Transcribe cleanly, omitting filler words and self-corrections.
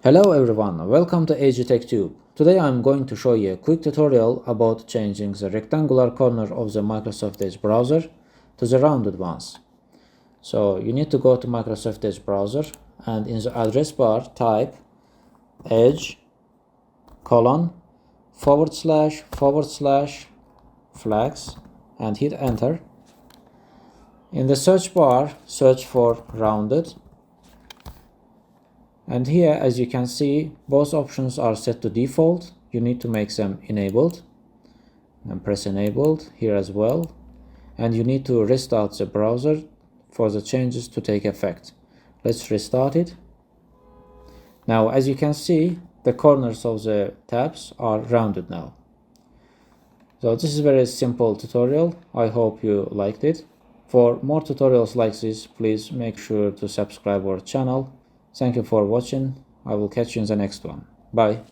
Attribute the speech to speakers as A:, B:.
A: Hello everyone, welcome to AGTechTube. Today I'm going to show you a quick tutorial about changing the rectangular corner of the Microsoft Edge browser to the rounded ones. So you need to go to Microsoft Edge browser and in the address bar type edge / flags and hit enter. In the search bar search for rounded. And here, as you can see, both options are set to default. You need to make them enabled and press enabled here as well. And you need to restart the browser for the changes to take effect. Let's restart it. Now, as you can see, the corners of the tabs are rounded now. So this is a very simple tutorial. I hope you liked it. For more tutorials like this, please make sure to subscribe our channel. Thank you for watching. I will catch you in the next one. Bye.